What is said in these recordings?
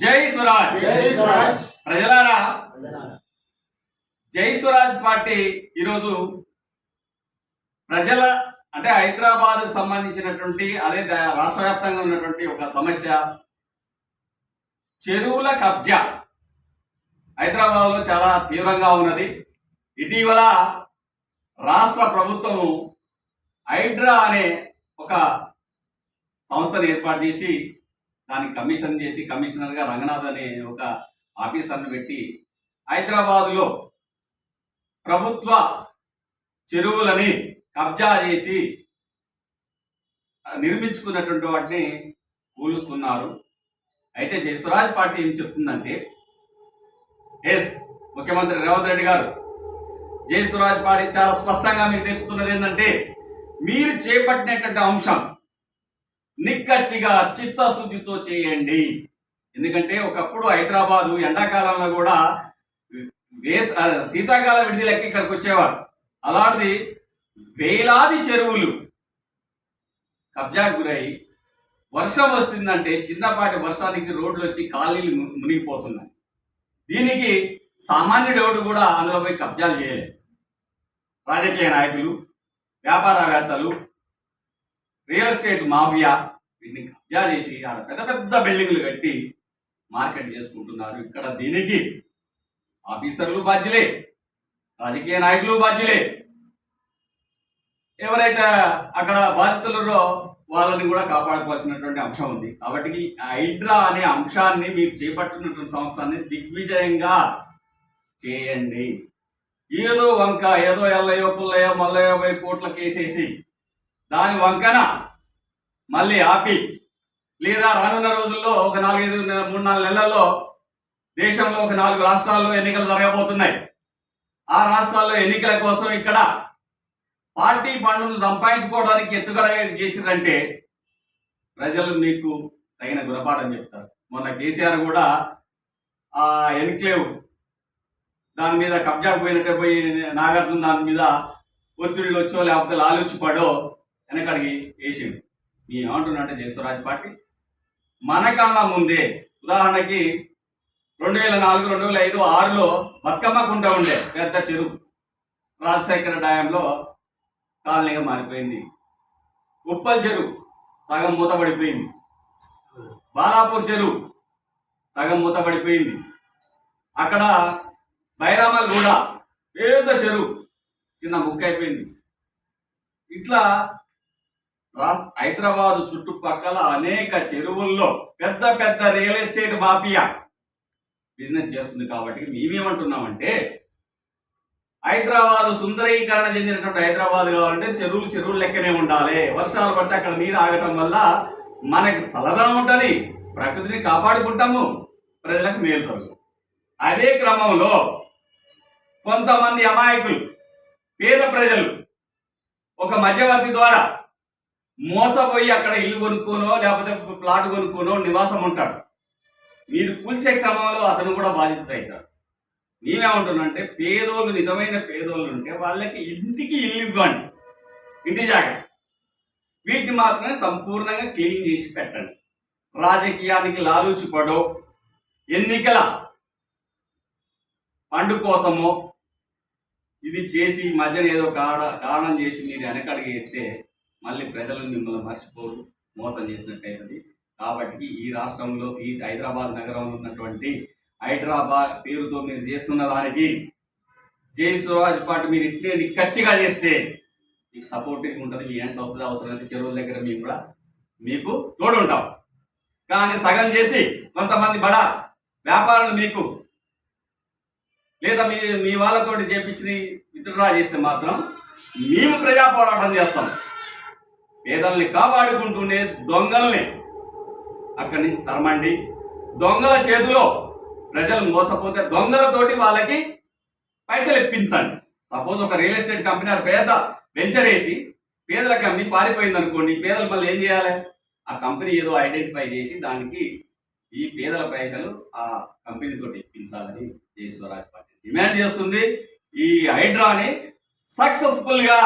జై స్వరాజ్. ప్రజలారా, జై స్వరాజ్ పార్టీ ఈరోజు ప్రజల అంటే హైదరాబాద్ కు సంబంధించినటువంటి అదే రాష్ట్ర వ్యాప్తంగా ఉన్నటువంటి ఒక సమస్య చెరువుల కబ్జా హైదరాబాద్ లో చాలా తీవ్రంగా ఉన్నది. ఇటీవల రాష్ట్ర ప్రభుత్వం హైడ్రా అనే ఒక సంస్థను ఏర్పాటు చేసి దానికి కమిషన్ చేసి కమిషనర్గా రంగనాథ్ అనే ఒక ఆఫీసర్ను పెట్టి హైదరాబాదులో ప్రభుత్వ చెరువులని కబ్జా చేసి నిర్మించుకున్నటువంటి వాటిని కూలుస్తున్నారు. అయితే జై స్వరాజ్ పార్టీ ఏం చెప్తుందంటే, ముఖ్యమంత్రి రేవంత్ రెడ్డి గారు జై స్వరాజ్ పార్టీ చాలా స్పష్టంగా మీకు తెలుపుతున్నది ఏంటంటే, మీరు చేపట్టినటువంటి అంశం నిక్కచ్చిగా చిత్తశుద్ధితో చేయండి. ఎందుకంటే ఒకప్పుడు హైదరాబాదు ఎండాకాలంలో కూడా శీతాకాల విడిదిలకి ఇక్కడికి వచ్చేవారు. అలాంటిది వేలాది చెరువులు కబ్జాకు గురై వర్షం వస్తుందంటే చిన్నపాటి వర్షానికి రోడ్లు వచ్చి కాలనీలు మునిగిపోతున్నాయి. దీనికి సామాన్యుడెవడు కూడా అందులో పోయి కబ్జాలు చేయలేదు. రాజకీయ నాయకులు, వ్యాపారవేత్తలు, రియల్ ఎస్టేట్ మాఫియా వీటిని కబ్జా చేసి ఆడ పెద్ద పెద్ద బిల్డింగ్లు కట్టి మార్కెట్ చేసుకుంటున్నారు. ఇక్కడ దీనికి ఆఫీసర్లు బాధ్యులే, రాజకీయ నాయకులు బాధ్యులే. ఎవరైతే అక్కడ బాధితులరో వాళ్ళని కూడా కాపాడుకోవాల్సినటువంటి అంశం ఉంది. కాబట్టి హైడ్రా అనే అంశాన్ని మీరు చేపట్టినటువంటి సంస్థని దిగ్విజయంగా చేయండి. ఏదో వంక ఏదో ఎల్లయో పుల్లయో మల్లయో 50 కోట్ల కేసేసి దాని వంకన మళ్ళీ ఆపి, లేదా రానున్న రోజుల్లో ఒక 3-4 నెలల్లో దేశంలో ఒక 4 రాష్ట్రాల్లో ఎన్నికలు జరగబోతున్నాయి. ఆ రాష్ట్రాల్లో ఎన్నికల కోసం ఇక్కడ పార్టీ ఫండ్ను సంపాదించుకోవడానికి ఎత్తుగడ చేసిరంటే ప్రజలు మీకు తగిన గుణపాఠం చెప్తారు. మొన్న కేసీఆర్ కూడా ఆ ఎన్క్లేవ్ దాని మీద కబ్జాకు పోయినట్టే పోయి నాగార్జున దాని మీద ఒత్తిళ్ళు వచ్చో లేకపోతే లాలుచిపడో వెనకడిగి వేసిండు. మేము ఏమంటున్నాంటే జై స్వరాజ్ పార్టీ మనకన్నా ముందే, ఉదాహరణకి 2004, 2005, 2006లో బతుకమ్మ కుంట ఉండే పెద్ద చెరువు రాజశేఖర డ్యాంలో కాలనీగా మారిపోయింది. ఉప్పల్ చెరువు సగం మూతపడిపోయింది. బాలాపూర్ చెరువు సగం మూతపడిపోయింది. అక్కడ బైరామల్ కూడా పెద్ద చెరువు చిన్న ముక్క అయిపోయింది. ఇట్లా హైదరాబాద్ చుట్టుపక్కల అనేక చెరువుల్లో పెద్ద పెద్ద రియల్ ఎస్టేట్ మాఫియా బిజినెస్ చేస్తుంది. కాబట్టి మేమేమంటున్నామంటే, హైదరాబాద్ సుందరీకరణ చెందినటువంటి హైదరాబాద్ కావాలంటే చెరువులు లెక్కనే ఉండాలి. వర్షాలు పడితే అక్కడ నీరు ఆగటం వల్ల మనకి చల్లదనం ఉంటుంది, ప్రకృతిని కాపాడుకుంటాము, ప్రజలకు మేలు జరుగుతుంది. అదే క్రమంలో కొంతమంది అమాయకులు, పేద ప్రజలు ఒక మధ్యవర్తి ద్వారా మోసపోయి అక్కడ ఇల్లు కొనుక్కోనో లేకపోతే ప్లాట్ కొనుక్కోనో నివాసం ఉంటాడు. మీరు కూల్చే క్రమంలో అతను కూడా బాధ్యత అవుతాడు. మేమేమంటున్నామంటే, పేదోళ్ళు, నిజమైన పేదోళ్ళు ఉంటే వాళ్ళకి ఇంటికి ఇల్లు ఇవ్వండి, ఇంటి జాగా. వీటిని మాత్రమే సంపూర్ణంగా క్లీన్ చేసి పెట్టండి. రాజకీయానికి లాలూచిపడో ఎన్నికల ఫండ్ కోసమో ఇది చేసి మధ్యన ఏదో కారణం చేసి మీరు వెనకడిగేస్తే మళ్ళీ ప్రజలు మిమ్మల్ని మర్చిపోరు, మోసం చేసినట్టయితుంది. కాబట్టి ఈ రాష్ట్రంలో, ఈ హైదరాబాద్ నగరంలో ఉన్నటువంటి హైదరాబాద్ పేరుతో మీరు చేస్తున్న దానికి జై స్వరాజ్ పార్టీ మీరు ఇట్లే నిక్కచ్చిగా చేస్తే మీకు సపోర్టింగ్ ఉంటుంది. మీ ఎంత వస్తుంది, అవసరమైతే చెరువుల దగ్గర మేము కూడా మీకు తోడు ఉంటాం. కానీ సగం చేసి కొంతమంది బడా వ్యాపారులు మీకు లేదా మీ వాళ్ళతోటి చేపించి విత్డ్రా చేస్తే మాత్రం మేము ప్రజా పోరాటం చేస్తాం. పేదల్ని కాపాడుకుంటూనే దొంగల్ని అక్కడి నుంచి తరమండి. దొంగల చేతిలో ప్రజలు మోసపోతే దొంగలతోటి వాళ్ళకి పైసలు ఇప్పించండి. సపోజ్ ఒక రియల్ ఎస్టేట్ కంపెనీ పేద వెంచర్ వేసి పేదలకు అమ్మి పారిపోయింది అనుకోండి, పేదలు మళ్ళీ ఏం చేయాలి? ఆ కంపెనీ ఏదో ఐడెంటిఫై చేసి దానికి ఈ పేదల పైసలు ఆ కంపెనీతో ఇప్పించాలని జై స్వరాజ్ పార్టీ డిమాండ్ చేస్తుంది. ఈ హైడ్రాని సక్సెస్ఫుల్ గా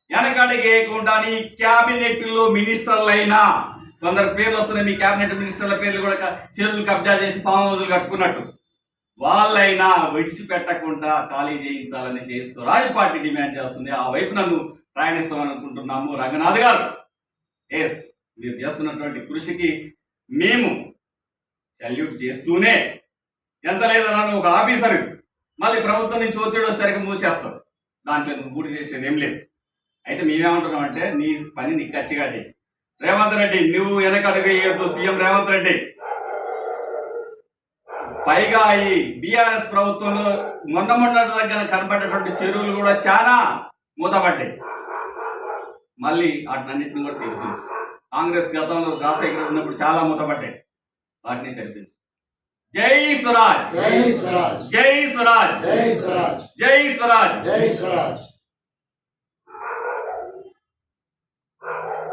వెనకడిగేయకుండా క్యాబినెట్ లో మినిస్టర్లైనా కొందరు పేర్లు వస్తున్నాయి, మీ కేబినెట్ మినిస్టర్ల పేర్లు కూడా చెరువులు కబ్జా చేసి ఫామ్ హౌజులు కట్టుకున్నట్టు. వాళ్ళైనా విడిచిపెట్టకుండా ఖాళీ చేయించాలని చేస్తూ రాజు పార్టీ డిమాండ్ చేస్తుంది. ఆ వైపు నన్ను ప్రయాణిస్తామని అనుకుంటున్నాము. రంగనాథ్ గారు, ఎస్, మీరు చేస్తున్నటువంటి కృషికి మేము సల్యూట్ చేస్తూనే, ఎంత లేదన్నా ఒక ఆఫీసర్ మళ్ళీ ప్రభుత్వం నుంచి ఒత్తిడి వస్తే మూసేస్తాం, దాంట్లో నువ్వు పూర్తి చేసేది ఏం లేదు. అయితే మేమేమంటున్నాం అంటే, నీ పని నీకు ఖచ్చితంగా చేయి. రేవంత్ రెడ్డి, నువ్వు వెనకడుగు వేయొద్దు. సీఎం రేవంత్ రెడ్డి, పైగా ఈ బీఆర్ఎస్ ప్రభుత్వంలో మొన్న దగ్గర కనపడేటువంటి చెరువులు కూడా చాలా మూతపడ్డాయి. మళ్ళీ వాటినన్నింటిని కూడా తెరిపించు. కాంగ్రెస్ గతంలో రాజశేఖర్ ఉన్నప్పుడు చాలా మూతపడ్డాయి, వాటిని తెరిపించు. జై స్వరాజ్, జై స్వరాజ్, జై స్వరాజ్, జై స్వరాజ్, జై స్వరాజ్, జై స్వరాజ్.